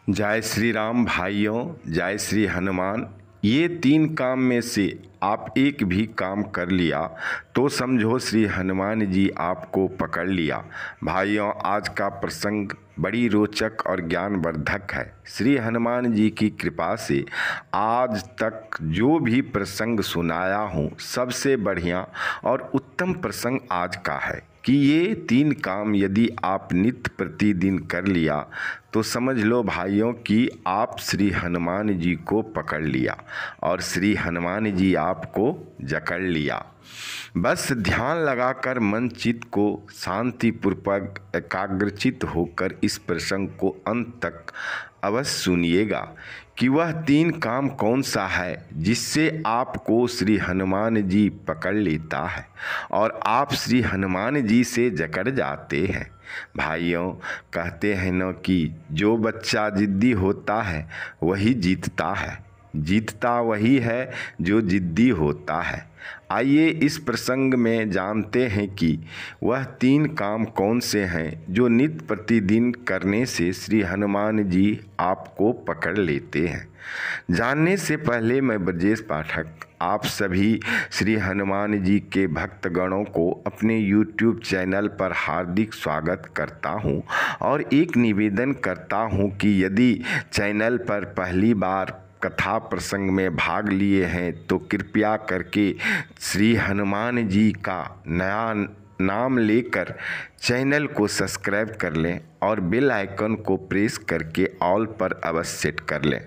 जय श्री राम भाइयों, जय श्री हनुमान। ये तीन काम में से आप एक भी काम कर लिया तो समझो श्री हनुमान जी आपको पकड़ लिया। भाइयों, आज का प्रसंग बड़ी रोचक और ज्ञानवर्धक है। श्री हनुमान जी की कृपा से आज तक जो भी प्रसंग सुनाया हूँ सबसे बढ़िया और उत्तम प्रसंग आज का है कि ये तीन काम यदि आप नित्य प्रतिदिन कर लिया तो समझ लो भाइयों कि आप श्री हनुमान जी को पकड़ लिया और श्री हनुमान जी आपको जकड़ लिया। बस ध्यान लगाकर मन चित्त को शांतिपूर्वक एकाग्रचित होकर इस प्रसंग को अंत तक अवश्य सुनिएगा कि वह तीन काम कौन सा है जिससे आपको श्री हनुमान जी पकड़ लेता है और आप श्री हनुमान जी से जकड़ जाते हैं। भाइयों, कहते हैं न कि जो बच्चा जिद्दी होता है वही जीतता है, जीतता वही है जो जिद्दी होता है। आइए इस प्रसंग में जानते हैं कि वह तीन काम कौन से हैं जो नित्य प्रतिदिन करने से श्री हनुमान जी आपको पकड़ लेते हैं। जानने से पहले मैं ब्रजेश पाठक आप सभी श्री हनुमान जी के भक्तगणों को अपने YouTube चैनल पर हार्दिक स्वागत करता हूं और एक निवेदन करता हूं कि यदि चैनल पर पहली बार कथा प्रसंग में भाग लिए हैं तो कृपया करके श्री हनुमान जी का नया नाम लेकर चैनल को सब्सक्राइब कर लें और बेल आइकन को प्रेस करके ऑल पर अवश्य सेट कर लें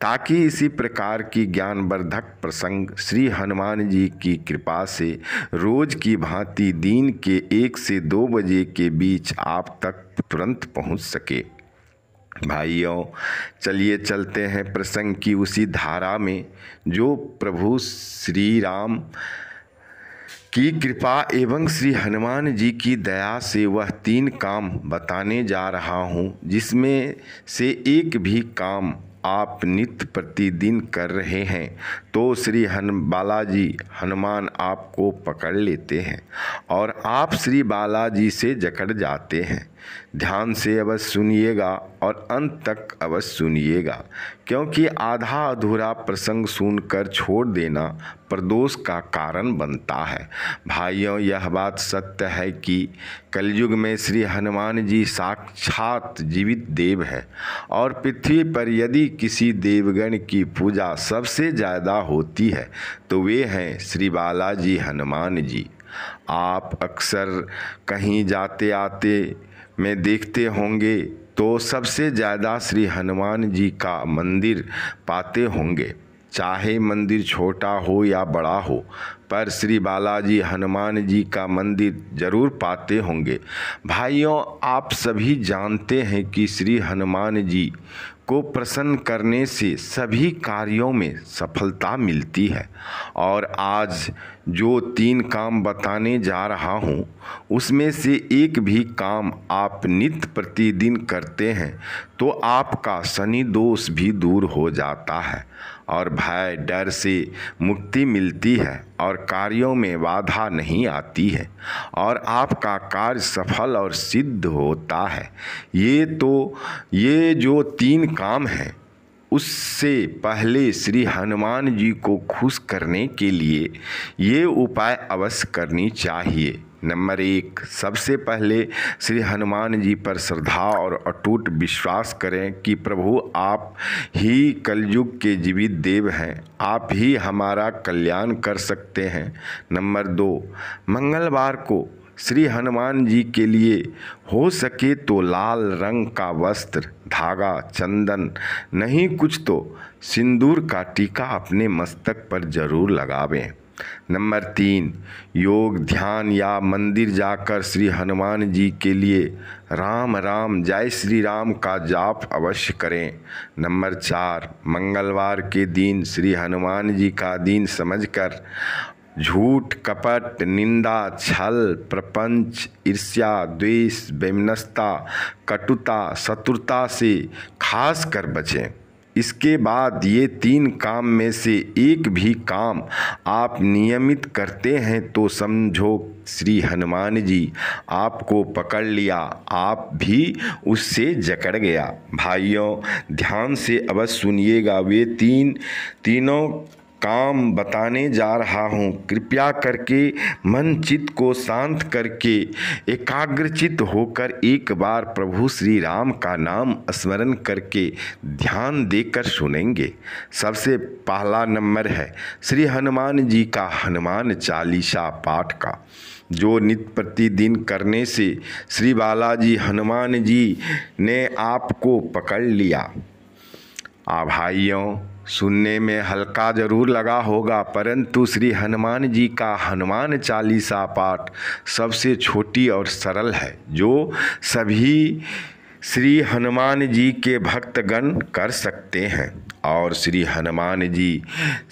ताकि इसी प्रकार की ज्ञानवर्धक प्रसंग श्री हनुमान जी की कृपा से रोज की भांति दिन के 1 से 2 बजे के बीच आप तक तुरंत पहुंच सके। भाइयों, चलिए चलते हैं प्रसंग की उसी धारा में जो प्रभु श्री राम की कृपा एवं श्री हनुमान जी की दया से वह तीन काम बताने जा रहा हूँ जिसमें से एक भी काम आप नित्य प्रतिदिन कर रहे हैं तो श्री बालाजी हनुमान आपको पकड़ लेते हैं और आप श्री बालाजी से जकड़ जाते हैं। ध्यान से अवश्य सुनिएगा और अंत तक अवश्य सुनिएगा, क्योंकि आधा अधूरा प्रसंग सुनकर छोड़ देना प्रदोष का कारण बनता है। भाइयों, यह बात सत्य है कि कलयुग में श्री हनुमान जी साक्षात जीवित देव है और पृथ्वी पर यदि किसी देवगण की पूजा सबसे ज़्यादा होती है तो वे हैं श्री बालाजी हनुमान जी। आप अक्सर कहीं जाते आते में देखते होंगे तो सबसे ज़्यादा श्री हनुमान जी का मंदिर पाते होंगे, चाहे मंदिर छोटा हो या बड़ा हो, पर श्री बालाजी हनुमान जी का मंदिर जरूर पाते होंगे। भाइयों, आप सभी जानते हैं कि श्री हनुमान जी को प्रसन्न करने से सभी कार्यों में सफलता मिलती है और आज जो तीन काम बताने जा रहा हूँ उसमें से एक भी काम आप नित्य प्रतिदिन करते हैं तो आपका शनि दोष भी दूर हो जाता है और भय डर से मुक्ति मिलती है और कार्यों में बाधा नहीं आती है और आपका कार्य सफल और सिद्ध होता है। ये जो तीन काम हैं उससे पहले श्री हनुमान जी को खुश करने के लिए ये उपाय अवश्य करनी चाहिए। नंबर 1, सबसे पहले श्री हनुमान जी पर श्रद्धा और अटूट विश्वास करें कि प्रभु आप ही कलयुग के जीवित देव हैं, आप ही हमारा कल्याण कर सकते हैं। नंबर 2, मंगलवार को श्री हनुमान जी के लिए हो सके तो लाल रंग का वस्त्र, धागा, चंदन, नहीं कुछ तो सिंदूर का टीका अपने मस्तक पर जरूर लगावें। नंबर 3, योग ध्यान या मंदिर जाकर श्री हनुमान जी के लिए राम राम जय श्री राम का जाप अवश्य करें। नंबर 4, मंगलवार के दिन श्री हनुमान जी का दिन समझकर झूठ, कपट, निंदा, छल, प्रपंच, ईर्ष्या, द्वेष, वैमनस्यता, कटुता, शत्रुता से खास कर बचें। इसके बाद ये 3 काम में से एक भी काम आप नियमित करते हैं तो समझो श्री हनुमान जी आपको पकड़ लिया, आप भी उससे जकड़ गया। भाइयों ध्यान से अवश्य सुनिएगा, वे तीनों काम बताने जा रहा हूँ। कृपया करके मन चित्त को शांत करके एकाग्रचित होकर एक बार प्रभु श्री राम का नाम स्मरण करके ध्यान देकर सुनेंगे। सबसे पहला नंबर है श्री हनुमान जी का हनुमान चालीसा पाठ का, जो नित्य प्रतिदिन करने से श्री बालाजी हनुमान जी ने आपको पकड़ लिया। भाइयों सुनने में हल्का जरूर लगा होगा, परंतु श्री हनुमान जी का हनुमान चालीसा पाठ सबसे छोटी और सरल है, जो सभी श्री हनुमान जी के भक्तगण कर सकते हैं और श्री हनुमान जी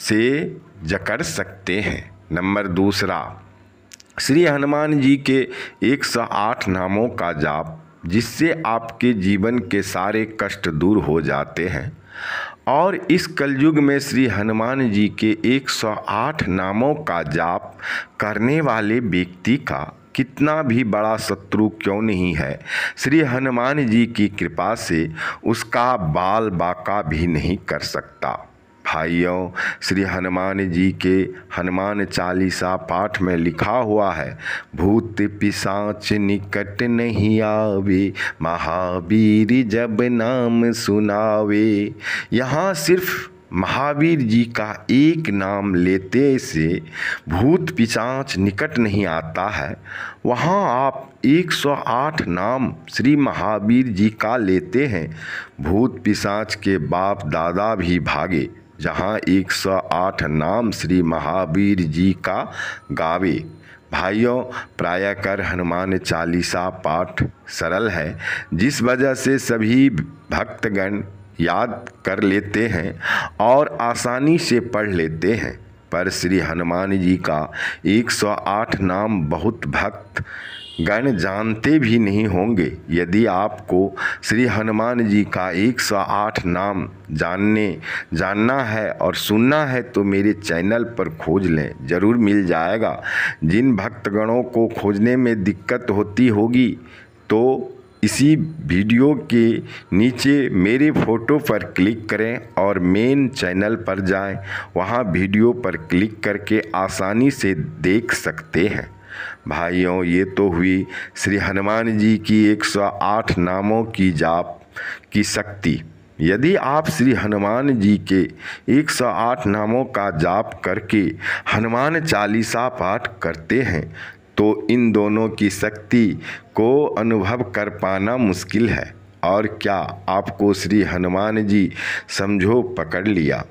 से जकड़ सकते हैं। नंबर दूसरा, श्री हनुमान जी के 108 नामों का जाप, जिससे आपके जीवन के सारे कष्ट दूर हो जाते हैं। और इस कलयुग में श्री हनुमान जी के 108 नामों का जाप करने वाले व्यक्ति का कितना भी बड़ा शत्रु क्यों नहीं है, श्री हनुमान जी की कृपा से उसका बाल बाका भी नहीं कर सकता। भाइयों श्री हनुमान जी के हनुमान चालीसा पाठ में लिखा हुआ है, भूत पिशाच निकट नहीं आवे, महावीर जब नाम सुनावे। यहाँ सिर्फ महावीर जी का एक नाम लेते से भूत पिशाच निकट नहीं आता है। वहाँ आप 108 नाम श्री महावीर जी का लेते हैं, भूत पिशाच के बाप दादा भी भागे। जहाँ 108 नाम श्री महावीर जी का गावे। भाइयों प्रायः कर हनुमान चालीसा पाठ सरल है, जिस वजह से सभी भक्तगण याद कर लेते हैं और आसानी से पढ़ लेते हैं। पर श्री हनुमान जी का 108 नाम बहुत भक्त गण जानते भी नहीं होंगे। यदि आपको श्री हनुमान जी का 108 नाम जानना है और सुनना है तो मेरे चैनल पर खोज लें, ज़रूर मिल जाएगा। जिन भक्तगणों को खोजने में दिक्कत होती होगी तो इसी वीडियो के नीचे मेरे फ़ोटो पर क्लिक करें और मेन चैनल पर जाएं, वहां वीडियो पर क्लिक करके आसानी से देख सकते हैं। भाइयों ये तो हुई श्री हनुमान जी की 108 नामों की जाप की शक्ति। यदि आप श्री हनुमान जी के 108 नामों का जाप करके हनुमान चालीसा पाठ करते हैं तो इन दोनों की शक्ति को अनुभव कर पाना मुश्किल है। और क्या आपको श्री हनुमान जी समझो पकड़ लिया।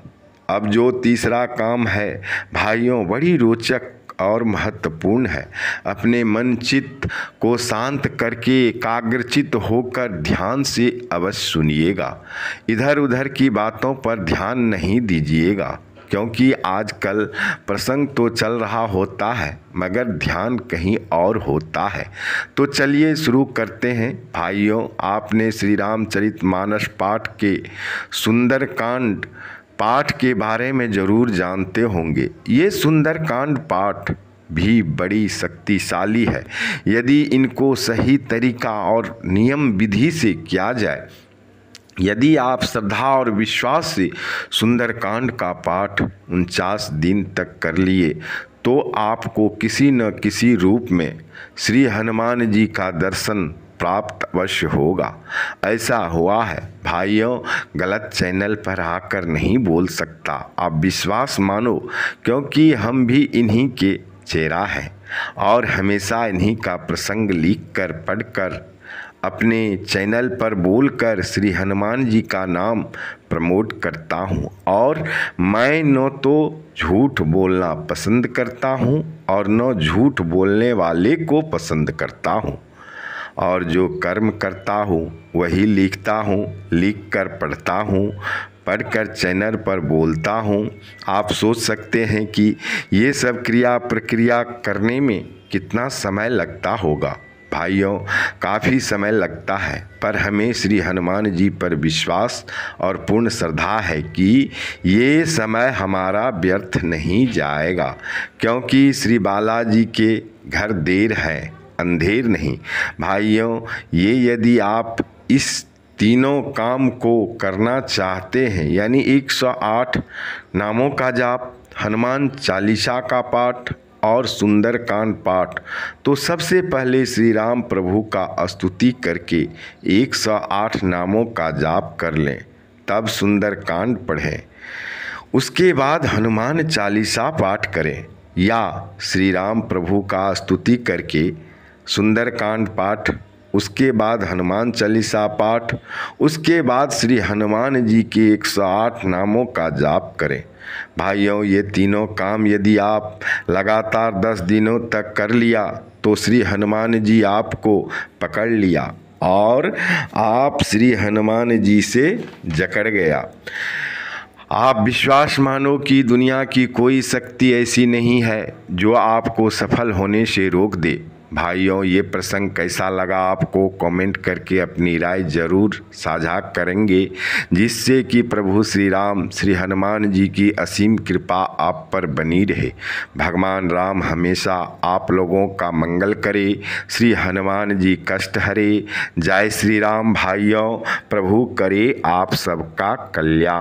अब जो तीसरा काम है भाइयों बड़ी रोचक और महत्वपूर्ण है। अपने मन चित्त को शांत करके एकाग्रचित होकर ध्यान से अवश्य सुनिएगा। इधर उधर की बातों पर ध्यान नहीं दीजिएगा, क्योंकि आजकल प्रसंग तो चल रहा होता है मगर ध्यान कहीं और होता है। तो चलिए शुरू करते हैं। भाइयों आपने श्री रामचरितमानस पाठ के सुंदरकांड पाठ के बारे में ज़रूर जानते होंगे। ये सुंदरकांड पाठ भी बड़ी शक्तिशाली है। यदि इनको सही तरीका और नियम विधि से किया जाए, यदि आप श्रद्धा और विश्वास से सुंदरकांड का पाठ 49 दिन तक कर लिए तो आपको किसी न किसी रूप में श्री हनुमान जी का दर्शन प्राप्त अवश्य होगा। ऐसा हुआ है भाइयों, गलत चैनल पर आकर नहीं बोल सकता। आप विश्वास मानो, क्योंकि हम भी इन्हीं के चेहरा हैं और हमेशा इन्हीं का प्रसंग लिखकर पढ़कर अपने चैनल पर बोलकर श्री हनुमान जी का नाम प्रमोट करता हूँ। और मैं न तो झूठ बोलना पसंद करता हूँ और न झूठ बोलने वाले को पसंद करता हूँ, और जो कर्म करता हूँ वही लिखता हूँ, लिख कर पढ़ता हूँ, पढ़कर चैनल पर बोलता हूँ। आप सोच सकते हैं कि ये सब क्रिया प्रक्रिया करने में कितना समय लगता होगा। भाइयों, काफ़ी समय लगता है, पर हमें श्री हनुमान जी पर विश्वास और पूर्ण श्रद्धा है कि ये समय हमारा व्यर्थ नहीं जाएगा, क्योंकि श्री बालाजी के घर देर है, अंधेर नहीं। भाइयों, ये यदि आप इस तीनों काम को करना चाहते हैं, यानी 108 नामों का जाप, हनुमान चालीसा का पाठ और सुंदरकांड पाठ, तो सबसे पहले श्री राम प्रभु का स्तुति करके 108 नामों का जाप कर लें, तब सुंदरकांड पढ़ें। उसके बाद हनुमान चालीसा पाठ करें या श्री राम प्रभु का स्तुति करके सुंदरकांड पाठ, उसके बाद हनुमान चालीसा पाठ, उसके बाद श्री हनुमान जी के 108 नामों का जाप करें। भाइयों, ये तीनों काम यदि आप लगातार 10 दिनों तक कर लिया तो श्री हनुमान जी आपको पकड़ लिया और आप श्री हनुमान जी से जकड़ गया। आप विश्वास मानो कि दुनिया की कोई शक्ति ऐसी नहीं है जो आपको सफल होने से रोक दे। भाइयों, ये प्रसंग कैसा लगा आपको कमेंट करके अपनी राय ज़रूर साझा करेंगे, जिससे कि प्रभु श्री राम श्री हनुमान जी की असीम कृपा आप पर बनी रहे। भगवान राम हमेशा आप लोगों का मंगल करे। श्री हनुमान जी कष्ट हरे। जय श्री राम। भाइयों, प्रभु करे आप सबका कल्याण।